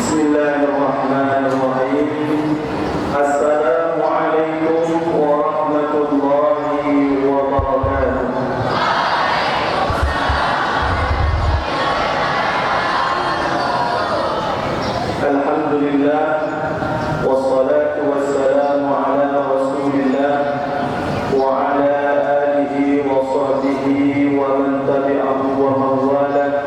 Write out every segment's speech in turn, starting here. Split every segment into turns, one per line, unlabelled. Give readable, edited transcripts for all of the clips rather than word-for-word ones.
Bismillahirrahmanirrahim. Assalamualaikum warahmatullahi wabarakatuh. Alhamdulillah, wassalatu wassalamu ala rasulillah wa ala alihi wa sahbihi wa man tabi'ahu wa man wala.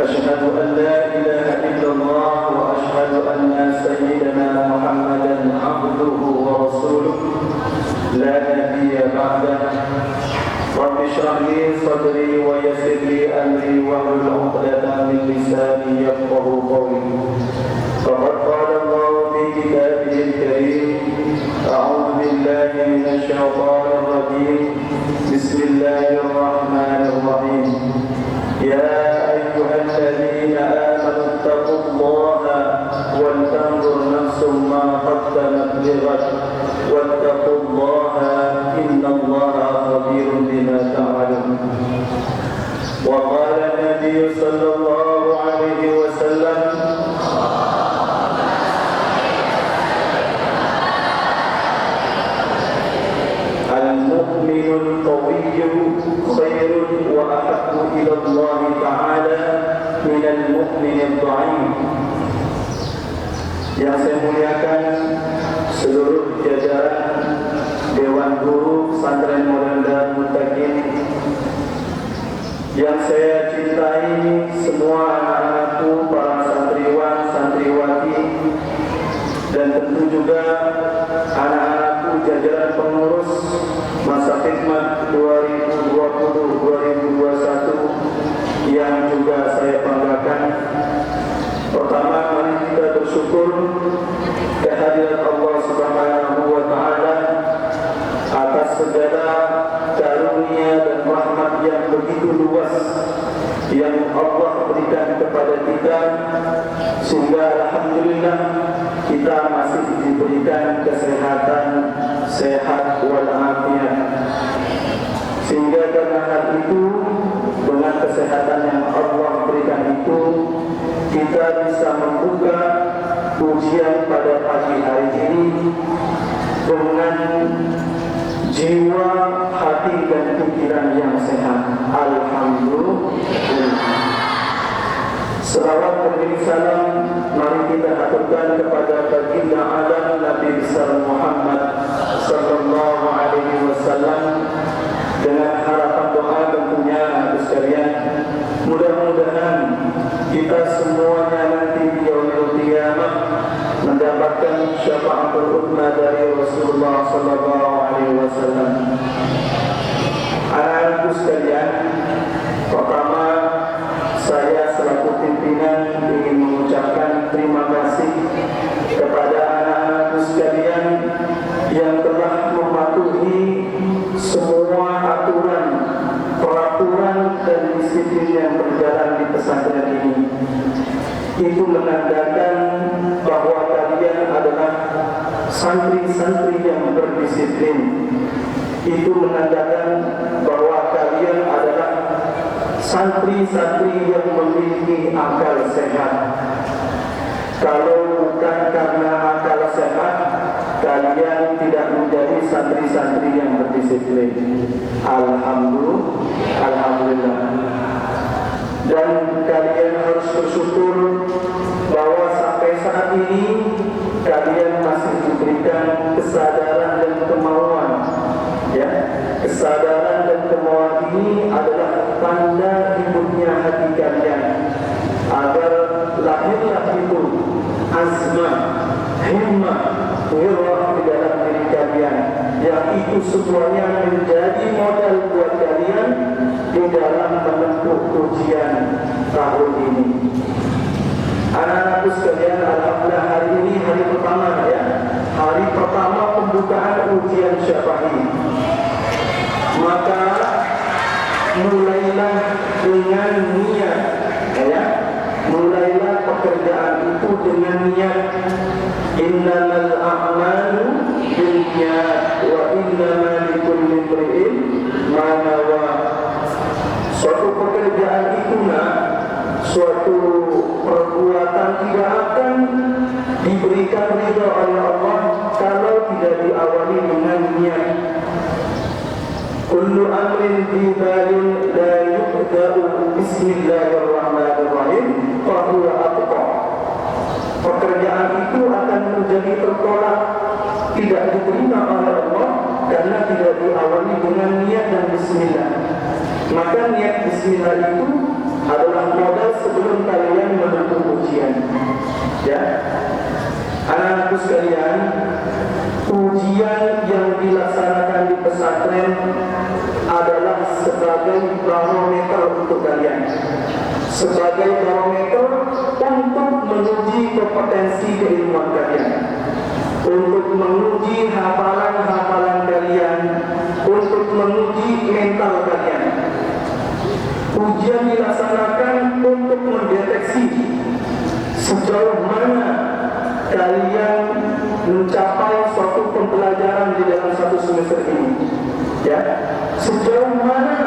Asyhadu an la ilaha illallah wa asyhadu anna sayyidana Muhammadan abduhu wa rasuluh la nabiyya ba'dah. Rabbi shrah li sadri wa yassir li amri wahlul 'uqdatam min lisani yafqahu qawli. Faqad qala Allah fi kitabihil karim, a'udzu billahi minasy syaithanir rajim. Bismillahirrahmanirrahim. Ya ayyuhalladzina amanu taqullaha wal tanzur nafsum ma qaddamat lighad wattaqullaha innallaha khabirun bima ta'malun. Wa qala an-nabiy sallallahu alaihi wasallam, al-mu'minul qawiyyu khairun wa ahabbu ila Allah ta'ala minal mu'minid dha'if. Yang saya muliakan seluruh jajaran Dewan Guru Pesantren Modern Darul Muttaqin, yang saya cintai semua anak-anakku, para santriwan, santriwati, dan tentu juga anak-anakku jajaran pengurus masa khidmat 2020-2021 yang juga saya banggakan. Pertama, mari kita bersyukur kehadirat Allah Subhanahu wa Ta'ala atas segala karunia dan rahmat yang begitu luas yang Allah berikan kepada kita, sehingga alhamdulillah kita masih diberikan kesehatan, sehat walafiat. Sehingga karena hal itu, dengan kesehatan yang Allah berikan itu, kita bisa membuka ujian pada pagi hari ini dengan jiwa, hati, dan pikiran yang sehat. Alhamdulillah. Selawat dan salam mari kita aturkan kepada baginda alam Nabi besar Muhammad sallallahu alaihi wasallam, dengan harapan doa tentunya sekalian, mudah-mudahan kita semuanya nanti di yaumil qiyamah mendapatkan syafaatul uzma dari Rasulullah sallallahu alaihi wasallam. Anak-anakku sekalian, pertama saya selaku pimpinan ingin mengucapkan terima kasih kepada anak-anakku sekalian yang telah mematuhi semua aturan, peraturan dan disiplin yang berjalan di pesantren ini. Itu menandakan bahwa kalian adalah santri-santri yang berdisiplin. Itu menandakan bahwa kalian adalah santri-santri yang memiliki akal sehat. Kalau bukan karena akal sehat, kalian tidak menjadi santri-santri yang berdisiplin. Alhamdulillah. Dan kalian harus bersyukur bahwa sampai saat ini kalian masih diberikan kesadaran dan kemauan. Ya, kesadaran dan kemauan ini adalah tanda hidupnya hati kalian, agar lahirlah itu azmah, himmah, wirah di dalam diri kalian, yang itu semuanya menjadi modal buat kalian di dalam menempuh ujian tahun ini. Anak-anakku sekalian, alhamdulillah hari ini hari pertama, ya, hari pertama pembukaan ujian syafa'i. Maka mulailah dengan niat, ya, mulailah pekerjaan itu dengan niat. Innamal a'malu binniyat wa innama likulli imri'in ma nawa. Suatu pekerjaan itulah suatu perbuatan tidak diberikan ridha oleh Allah kalau tidak diawali dengan niat. Kullu amrin fi balin la yubda'u bismillahirrahmanirrahim fa huwa aqta. Pekerjaan itu akan menjadi tertolak, tidak diterima oleh Allah karena tidak diawali dengan niat dan bismillah. Maka niat bismillah itu adalah modal sebelum kalian menempuh ujian. Ya, anak-anakku sekalian, ujian yang dilaksanakan di pesantren adalah sebagai barometer untuk kalian, sebagai barometer untuk menguji kompetensi keilmuan kalian, untuk menguji hafalan-hafalan kalian, untuk menguji mental kalian. Ujian dilaksanakan untuk mendeteksi sejauh mana kalian mencapai suatu pembelajaran di dalam satu semester ini. Ya, sejauh mana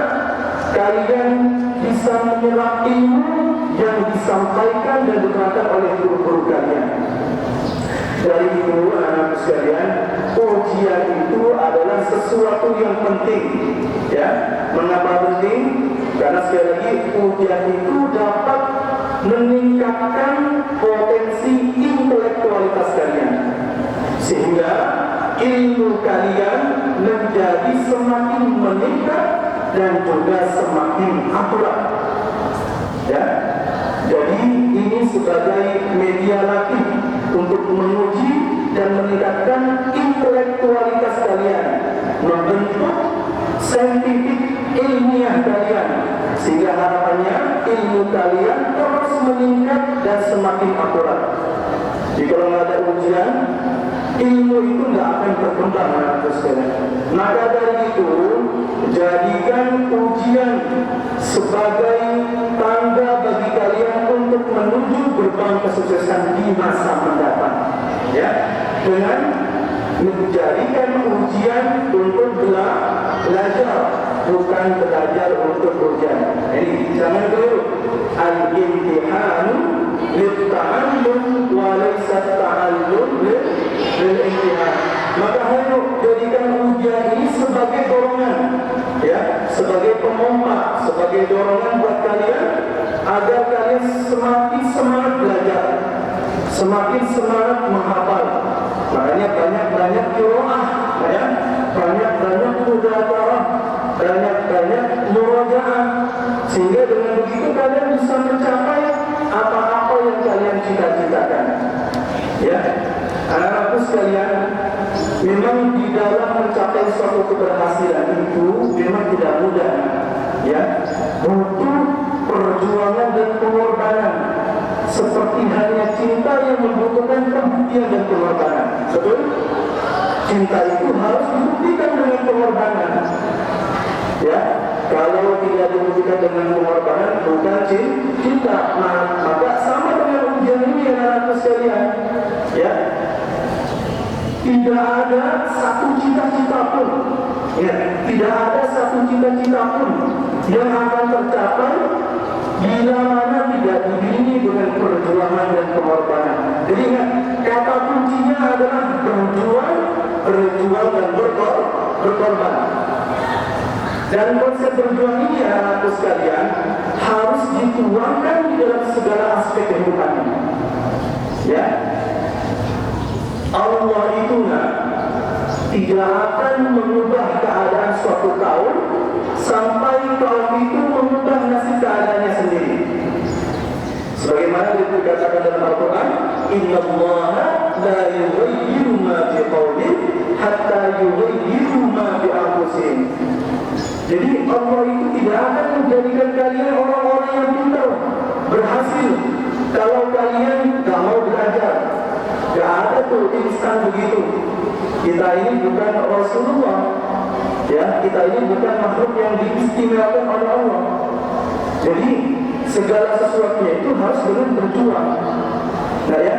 kalian bisa menyerap ilmu yang disampaikan dan diterangkan oleh guru-guru kalian. Dari itu, anak-anak sekalian, ujian itu adalah sesuatu yang penting. Ya, mengapa penting? Karena sekali lagi ujian itu dapat meningkatkan potensi intelektualitas kalian, sehingga ilmu kalian menjadi semakin meningkat dan juga semakin akurat. Ya, jadi ini sebagai media latih untuk menguji dan meningkatkan intelektualitas kalian, membentuk saintifik ilmiah kalian, sehingga harapannya ilmu kalian terus meningkat dan semakin akurat. Jadi kalau nggak ada ujian, ilmu itu nggak akan berkembang, anak-anak sekalian. Maka dari itu, jadikan ujian sebagai tanda bagi kalian untuk menuju gerbang kesuksesan di masa mendatang. Ya, dengan menjadikan ujian untuk belajar, bukan belajar untuk ujian. Jadi jangan keliru. Al-imtihanu lit-ta'allum wa laysa ta'allum lil-imtihan. Maka ayo jadikan ujian ini sebagai dorongan, ya, sebagai pemompa, sebagai dorongan buat kalian agar kalian semakin semangat belajar, semakin semangat menghafal. Makanya banyak-banyak qiraah, ya, banyak-banyak mudzakarah, banyak-banyak murojaah, sehingga dengan begitu kalian bisa mencapai apa-apa yang kalian cita-citakan. Ya, anak-anakku sekalian, memang di dalam mencapai suatu keberhasilan itu memang tidak mudah. Ya, butuh perjuangan dan pengorbanan. Seperti halnya cinta yang membutuhkan pembuktian dan pengorbanan. Betul? Cinta itu harus dibuktikan dengan pengorbanan. Ya, kalau tidak dibuktikan dengan pengorbanan, bukan cinta. Maka sama dengan ujian ini, anak-anak sekalian. Ya, tidak ada satu cita-cita pun, ya, tidak ada satu cita-cita pun yang akan tercapai bila mana tidak diiringi dengan perjuangan dan pengorbanan. Jadi ingat, kata kuncinya adalah berjuang dan berkorban. Dan konsep berjuang ini, anak-anakku sekalian, harus dituangkan di dalam segala aspek kehidupan ini. Ya, Allah itu tidak akan mengubah keadaan suatu kaum sampai kaum itu mengubah nasib keadaannya sendiri. Sebagaimana dikatakan dalam Al-Quran, Inna Allaha la yughayyiru ma biqawmin hatta yughayyiru ma bi anfusihim. Jadi Allah itu tidak akan menjadikan kalian orang-orang yang pintar, berhasil, kalau kalian tidak mau belajar. Tidak ada tuh instan begitu. Kita ini bukan Rasulullah, ya, kita ini bukan makhluk yang diistimewakan oleh Allah. Jadi segala sesuatunya itu harus dengan berjuang. Nah, ya,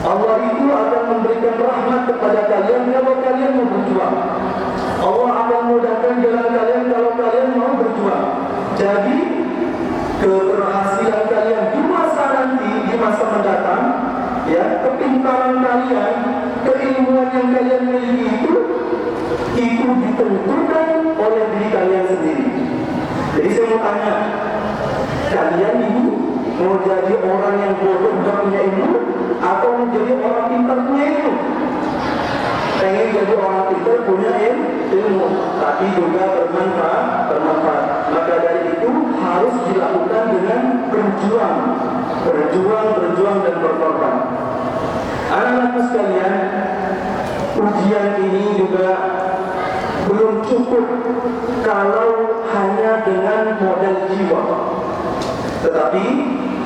Allah itu akan memberikan rahmat kepada kalian kalau kalian mau berjuang. Allah akan mudahkan jalan kalian kalau kalian mau berjuang. Jadi keberhasilan kalian di masa nanti, di masa mendatang, ya, kepinginan orang yang bodoh gak punya ilmu, atau menjadi orang pintar punya ilmu? Pengen jadi orang pintar punya ilmu, tapi juga bermanfaat. Maka dari itu harus dilakukan dengan berjuang dan berkorban. Anak-anakku sekalian, ujian ini juga belum cukup kalau hanya dengan modal jiwa, tetapi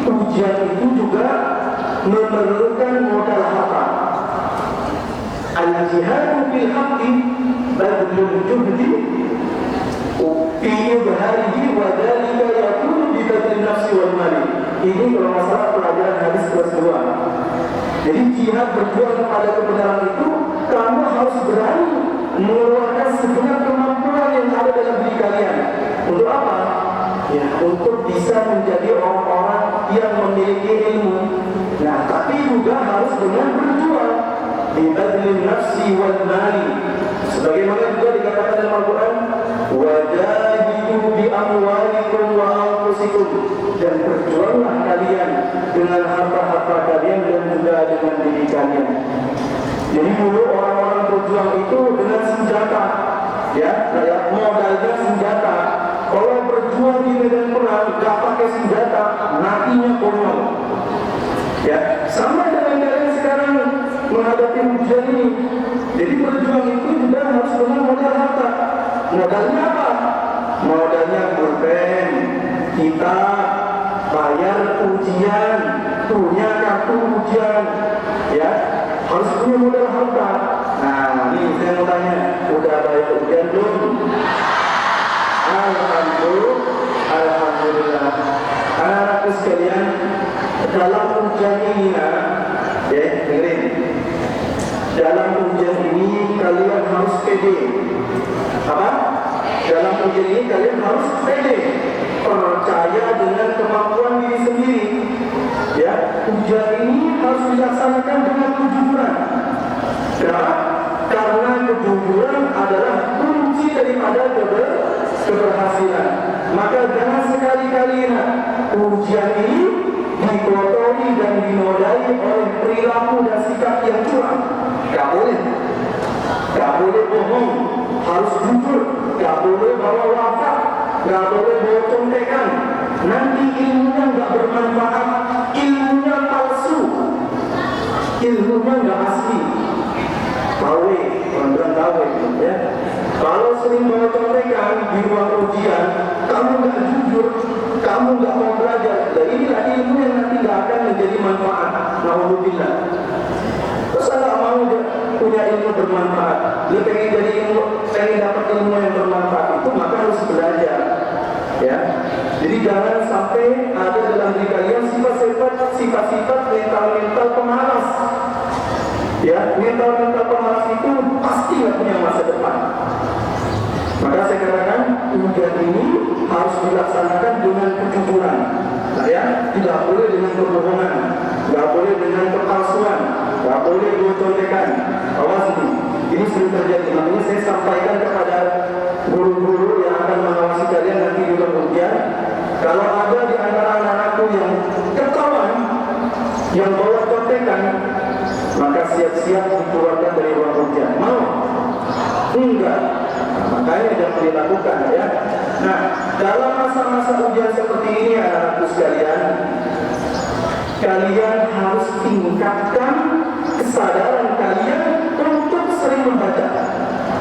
ujian itu juga memerlukan modal harta. Al-jihadu bil haqqi badlul juhdi fi ibharihi wa dhalika yakunu bi badlin nafsi wal mali. Ini kalau masalah pelajaran hadis kelas 2. Jadi jihad berjuang kepada kebenaran itu, kamu harus berani mengeluarkan segenap kemampuan yang ada dalam diri kalian. Untuk apa? Ya, untuk bisa menjadi orang-orang yang memiliki ilmu. Nah, tapi juga harus dengan berjuang. Bibadlin nafsi wal mali, sebagaimana juga dikatakan dalam Al-Quran, wajahidu bi amwalikum wa anfusikum, dan berjuanglah kalian dengan harta-harta kalian dan juga dengan diri kalian. Jadi dulu orang-orang berjuang itu dengan senjata, ya, modalnya senjata. Kalau berjuang di medan perang gak pakai senjata, matinya konyol. Ya, sama dengan kalian sekarang menghadapi ujian ini. Jadi berjuang itu juga harus dengan modal harta. Modalnya apa? Modalnya pulpen, kita bayar ujian, punya kartu ujian, ya, harus punya modal harta. Nah, ini saya mau tanya, udah bayar ujian belum? Alhamdulillah. Anak-anakku sekalian, dalam ujian ini, ya, dengerin. Dalam ujian ini kalian harus pede. Apa? Dalam ujian ini kalian harus pede, percaya dengan kemampuan diri sendiri. Ya, ujian ini harus dilaksanakan dengan kejujuran. Kenapa? Karena kejujuran adalah kunci daripada keberhasilan. Maka jangan sekali-kali ujian ini dikotori dan dinodai oleh perilaku dan sikap yang curang. Gak boleh bohong, harus jujur. Gak boleh bawa wafat, gak boleh bawa contekan. Nanti ilmunya gak bermanfaat, ilmunya palsu, ilmunya gak asli. Tawe, orang tawe, ya. Kalau sering bawa contekan di ruang ujian, kamu gak jujur, kamu gak mau belajar. Dan inilah ilmu yang nanti gak akan menjadi manfaat. Alhamdulillah. Terus gak mau punya ilmu bermanfaat. Lu pengen jadi ilmu, pengen dapat ilmu yang bermanfaat itu, maka harus belajar. Ya. Jadi jangan sampai ada dalam diri kalian sifat-sifat mental pemalas. Ya, mental pemalas itu pasti nggak punya masa depan. Maka saya katakan ujian ini harus dilaksanakan dengan kejujuran. Nah, ya, tidak boleh dengan kebohongan, nggak boleh dengan kepalsuan, nggak boleh dicontekan. Awas ini sering terjadi. Makanya saya sampaikan kepada guru-guru yang akan mengawasi kalian nanti di dalam ujian. Kalau ada di antara anak-anakku yang ketahuan yang bawa contekan, maka siap-siap dikeluarkan dari ruang ujian. Mau? Enggak. Nah, makanya jangan dilakukan, ya. Nah, dalam masa-masa ujian seperti ini, anak-anakku sekalian, kalian harus tingkatkan kesadaran kalian untuk sering membaca.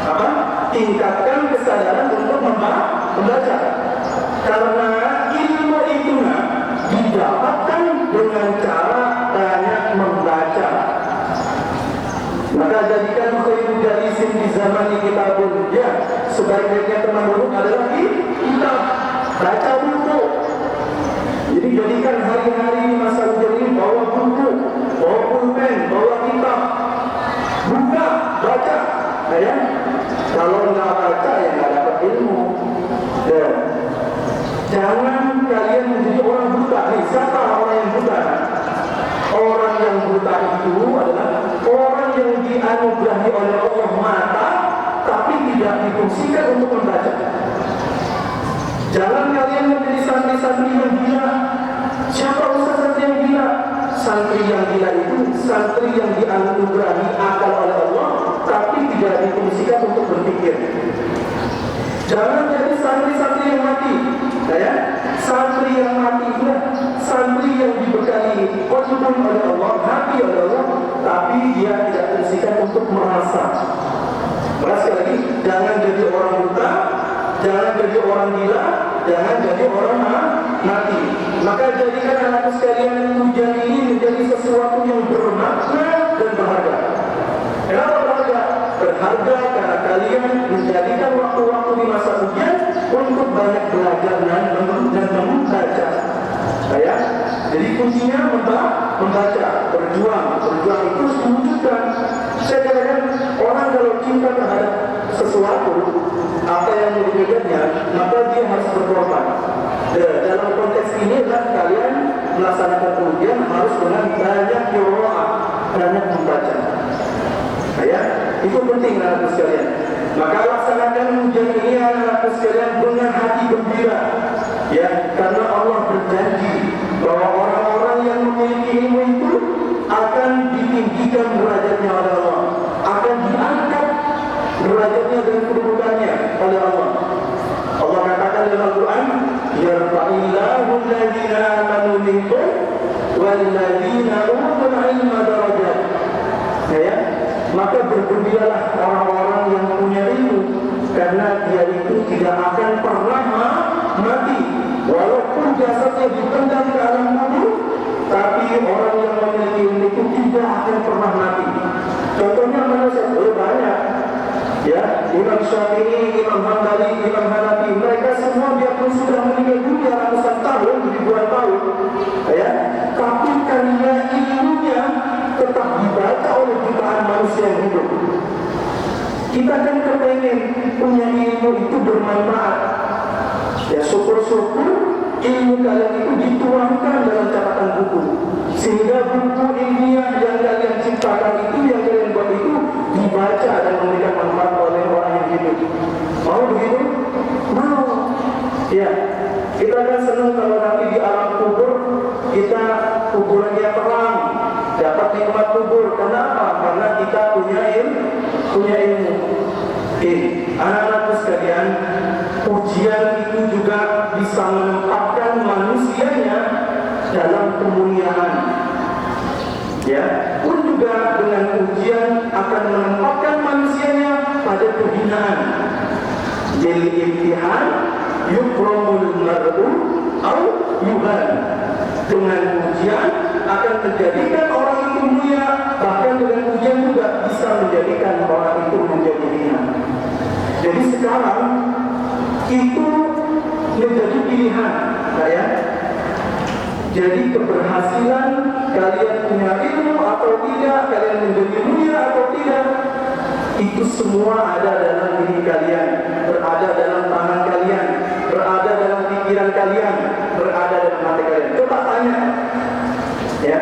Apa? Tingkatkan kesadaran untuk membaca. Karena ilmu itu didapatkan dengan cara banyak membaca. Maka jadikan khairu jalisin di zaman kita pun, ya, sebaik-baiknya teman duduk adalah kita baca buku. Jadi jadikan hari-hari di masa ujian ini bawa buku, bawa pulpen, bawa kitab, buka, baca. Nah, ya, kalau nggak baca ya nggak dapat ilmu. Ya. Jangan kalian menjadi orang buta. Nih, siapa orang yang buta? Orang yang buta itu adalah orang yang dianugerahi oleh Allah mata, tapi tidak difungsikan untuk membaca. Jangan kalian menjadi santri-santri yang gila. Siapa ustaz yang gila? santri yang dianugerahi akal oleh Allah, tapi tidak difungsikan untuk berpikir. Jangan jadi santri-santri yang mati. Ya, santri yang mati itu santri yang dibekali qalbun oleh Allah, hati oleh Allah, tapi dia tidak fungsikan untuk merasa. Sekali lagi, jangan jadi orang buta, jangan jadi orang gila, jangan jadi orang mati. Maka jadikan anakku sekalian, ujian ini menjadi sesuatu yang bermakna dan berharga. Kenapa berharga? Berharga karena kalian menjadikan waktu-waktu di masa ujian untuk banyak belajar dan membaca. Ya, jadi kuncinya membaca, berjuang itu harus diwujudkan. Saya katakan orang kalau cinta terhadap sesuatu, apa yang dikejarnya, maka dia harus berkorban. Dalam konteks ini adalah kalian melaksanakan ujian harus dengan banyak qiraah, banyak membaca. Ya, itu penting anak-anakku sekalian. Maka laksanakan ujian ini anak-anakku sekalian dengan hati gembira. Ya, karena Allah berjanji bahwa orang-orang yang memiliki ilmu itu akan ditinggikan derajatnya oleh Allah, akan diangkat derajatnya dan kedudukannya oleh Allah. Allah katakan dalam Al-Quran, yarfa'illahu alladhina amanu minkum walladhina utul ilma darajat. Ya, maka bergembiralah orang-orang yang punya ilmu, karena dia itu tidak akan pernah mati. Walaupun jasadnya dipendam ke alam kubur, tapi orang yang memiliki ilmu itu tidak akan pernah mati. Contohnya manusia banyak. Ya, Imam Syafi'i, Imam Hambali, Imam Hanafi, mereka semua biarpun sudah meninggal dunia ratusan tahun, ribuan tahun, ya, tapi karena ilmunya tetap dibaca oleh jutaan manusia yang hidup. Kita kan kepengen punya ilmu itu bermanfaat. Ya, syukur-syukur ilmu kalian itu dituangkan dalam catatan buku, sehingga buku ilmiah yang kalian ciptakan itu, yang kalian buat itu dibaca dan memberikan manfaat oleh orang yang hidup. Mau begitu? Mau. Ya, kita kan senang kalau nanti di alam kubur kita kuburannya terang, dapat nikmat kubur. Kenapa? Karena kita punya ilmu. Anak-anakku sekalian, ujian itu juga bisa menempatkan manusianya dalam kemuliaan. Ya, pun juga dengan ujian akan menempatkan manusianya pada kehinaan. Bil imtihan yukramul mar'u au yuhan. Dengan ujian akan menjadikan orang itu mulia, bahkan dengan ujian juga bisa menjadikan orang itu menjadi hina. Jadi sekarang itu menjadi pilihan, ya. Jadi keberhasilan kalian punya ilmu atau tidak, kalian menjadi mulia atau tidak, itu semua ada dalam diri kalian, berada dalam tangan kalian, berada dalam pikiran kalian, berada dalam hati kalian. Coba tanya, ya.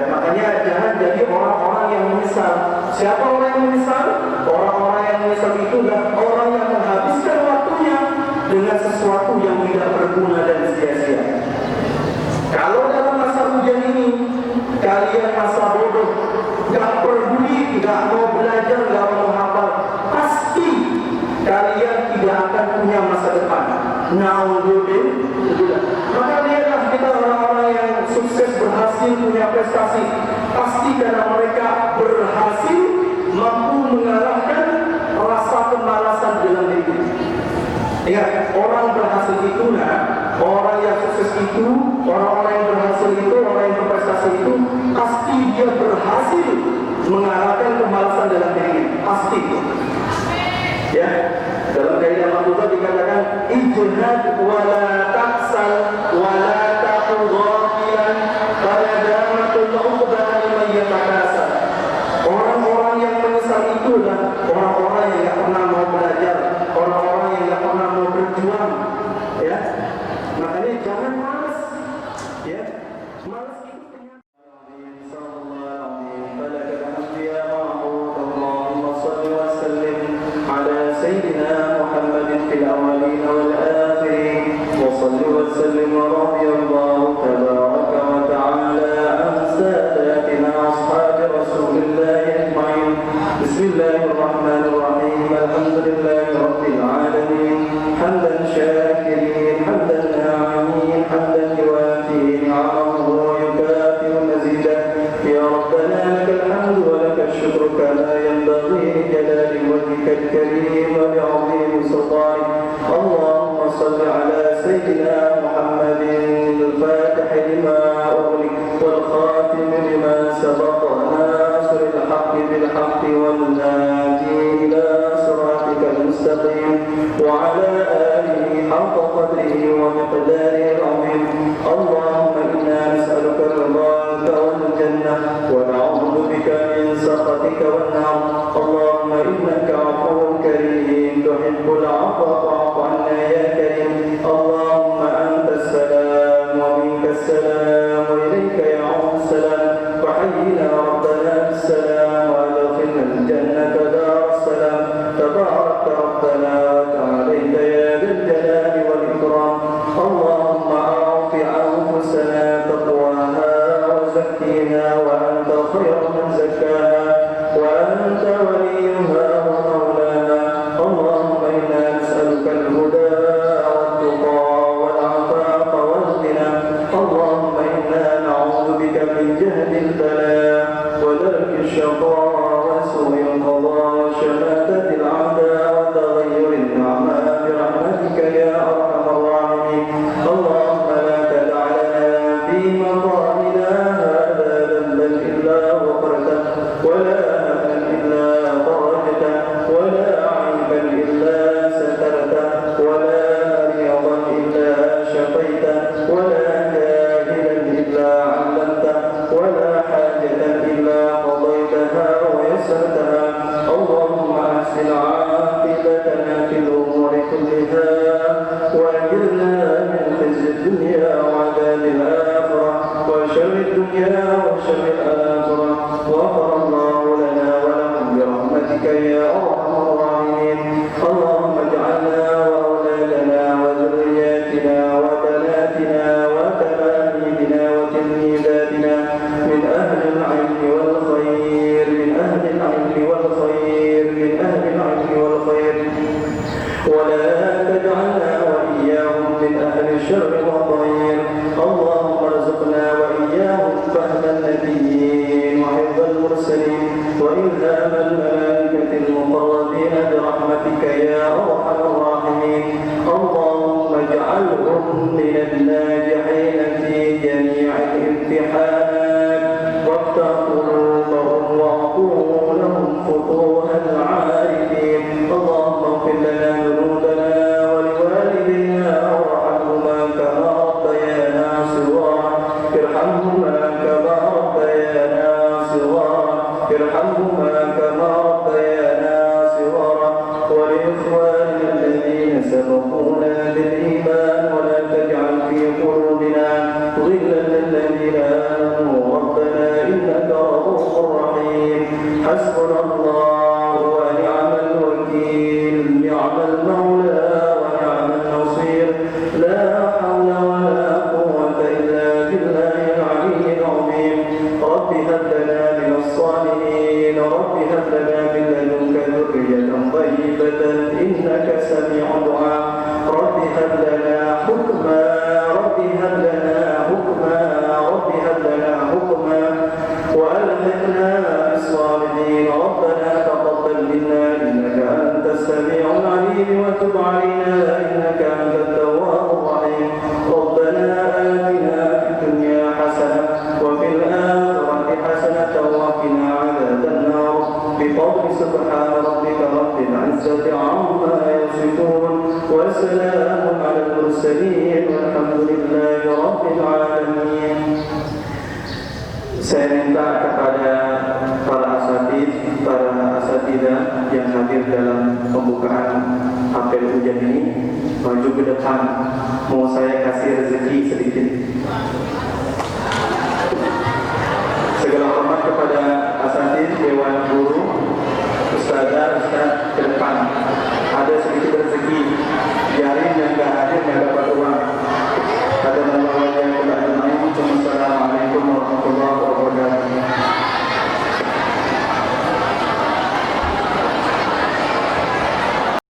Makanya jangan jadi orang-orang yang menyesal. Siapa orang yang menyesal? Orang-orang yang menyesal itu adalah orang yang menghabiskan waktunya dengan sesuatu yang tidak berguna dan sia-sia. Kalau dalam masa ujian ini kalian masa bodoh, gak peduli, gak mau belajar, gak mau hafal, pasti kalian tidak akan punya masa depan. Naudzubillah. Maka lihatlah kita orang-orang yang sukses, berhasil, punya prestasi, pasti karena mereka berhasil mampu mengalahkan rasa kemalasan dalam diri. Ingat, orang berhasil itu, orang yang sukses itu, orang-orang yang berhasil itu, orang yang berprestasi itu, pasti dia berhasil mengalahkan kemalasan dalam dirinya. Pasti. Ya, dalam kaidah Abdullah dikatakan ijtihad wala taksal wala taqudhafilan faladamatul uqba liman yatakasal. Orang-orang yang menyesal itu adalah orang-orang yang tidak pernah mau belajar, orang-orang yang tidak pernah mau berjuang. Ya, makanya jangan malas. Ya, malas itu penyakit. سيدنا محمد في الأولين والآخرين وصل وسلم ورضي ومقداره العظيم. اللهم إنا نسألك رضاك والجنة ونعوذ بك من سخطك والنار. اللهم إنك عفو كريم تحب العفو فاعف عنا يا كريم. اللهم أنت السلام ومنك السلام وإليك يعود السلام. فحينا ربنا بالسلام وأدخلنا الجنة دار السلام. تبارك ربنا وتعاليت يا ذا الجلال والإكرام. اللهم أعط أنفسنا تقواها وزكيها وأنت خير من زكاها وأنت وليها ومولاها. اللهم إنا نسألك الهدى والتقى والعفاف والغنى. اللهم إنا نعوذ بك من جهل البلاء ودرك الشقاء وسوء القضاء وشماتة الأعداء وتغير النعماء برحمتك يا أرحم الراحمين. اللهم لا تدع لنا في مقامنا هذا ذنبا إلا غفرته ولا هما إلا فرجته ولا عيبا إلا سترته ولا مريضا إلا شفيته ولا جاهلا إلا علمته ولا حاجة إلا قضيتها ويسرتها. اللهم أحسن عاقبتنا في الأمور كلها وأجرنا من خزي الدنيا وعذاب الآخرة وشر الدنيا وشر الآخرة. غفر الله لنا ولكم برحمتك يا أرحم الراحمين. اللهم اجعلنا وأولادنا وذرياتنا وبناتنا وتلاميذنا وتلميذاتنا من أهل العلم والخير من أهل العلم والخير من أهل العلم والخير ولا تجعلنا وإياهم من أهل الشر والضير. اللهم ارزقنا وإياهم فهم النبيين وحفظ المرسلين وإلهام الملائكة المقربين برحمتك يا أرحم الراحمين. اللهم اجعلهم من الناجحين في جميع الامتحانات وافتح قلوبهم وعقولهم فتوح العارفين. اللهم اغفر لنا ذنوبنا ولوالدينا وارحمهما كما ربيانا صغارا. ارحمهما كما ربيانا صغارا. ارحمهما كما ربيانا صغارا. ولإخواننا الذين سبقونا بالإيمان ولا تجعل في قلوبنا غلا للذين آمنوا ربنا إنك رؤوف رحيم. حسبنا الله ونعم الوكيل. نعم المولى ونعم النصير. لا حول ولا قوة إلا بالله العلي العظيم. رب هب لنا من الصالحين. رب هب لنا من لدنك ذرية طيبة إنك سميع الدعاء. رب هب لنا حكما. رب هب لنا حكما. رب هب لنا حكما وألحقنا بالصالحين. ربنا تقبل منا إنك أنت السميع العليم وتب علينا إنك أنت التواب الرحيم. ربنا آتنا في الدنيا حسنة وفي الآخرة حسنة وقنا عذاب النار. بفضل سبحان ربك رب العزة عما يصفون وسلام على المرسلين والحمد لله رب العالمين. Saya minta kepada para asatidzah yang hadir dalam pembukaan apel hujan ini maju ke depan, mau saya kasih rezeki sedikit.